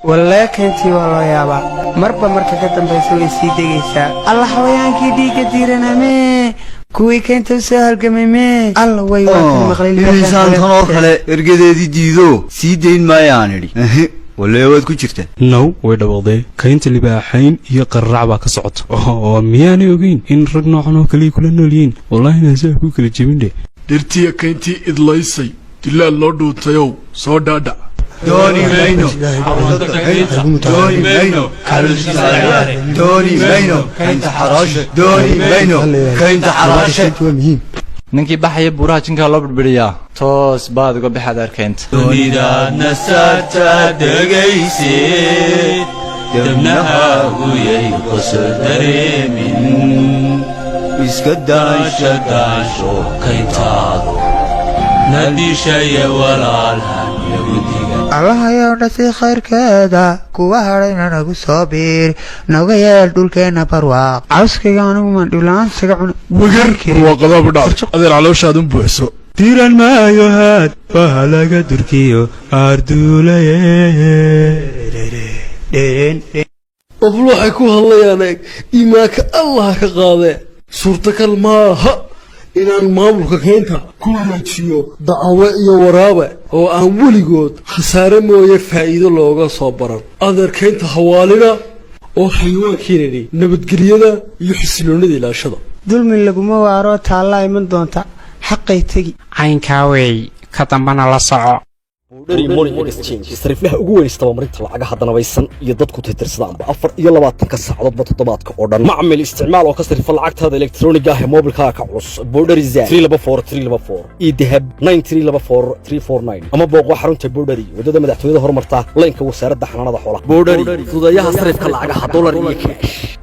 والله كنتي والله يابا مربى مركا كتن بيسوي سيدي إيسا الله حويانكي دي كتيرنا مي كوي كنت سهل كميمي الله ويوان مخليل إنسان تنور خلا إرقادي ديدو سيدين ما يعني ولا يواد كجرته نو ويدبودي كاينت libaaxayn iyo qarrac baa ka socota oo miyaanay ogeyn in rag noocan oo kale kula noolyiin wallahi naasaa ku kala jebindhe dirtiya kayntii idlaysay dilaa loo dhuutayow soo dhaadhac دوني بينو دوني بينو دوني بينو كنت حراش دوني بينو كنت حراش ninkii baxaya buuraha jinka loo birbiriyaa toos baad uga baxaad arkeent dunida nasarta dhagaysid dabnaha uyay qosol dareemin iska daasha daasho kayntaado nadishaya walaalhan yahudiga الله يودسي خير كذا كوهرنا نغو صابير نغو يال دولكينا برواق عسكي كانوا من دولان سيقعون وقر وقضا بدار أذير على وشادن بوحسو تيران ما يهاد فهلاك تركيو أردولي طفل waxay ku hadlayaan iimaanka Allah ka qaade suurtagal maaha inaan maamulka keenta ku wanaajiyo dacwo iyo waraaba oo aan weligood khasaare mooye faa'iido looga soo baran adeerkeenta hawaalina oo xayawaankiinani nabadgelyada iyo xisiloonida ilaashada dulmi laguma waaro taalla iman doonta xaqay tagi caynkaa weey ka dambana la soco بودري موني اكسشينج صرف لها ugu weyn tababarinta lacagaha danaysan iyo dadku tirtirsadaan 24 saacadood toddobaadka oo dhan macmil isticmaal oo ka sarif lacagtada elektarooniga ah ee mobilkaaga ka culus Borderi Z 344 idahab 9344 ama booqo xarunta Borderi wadada madaxtooyada horumarta leenka wasaaradda xanaanada xoolaha Borderi fudayaha sarifka lacagaha dollar iyo cash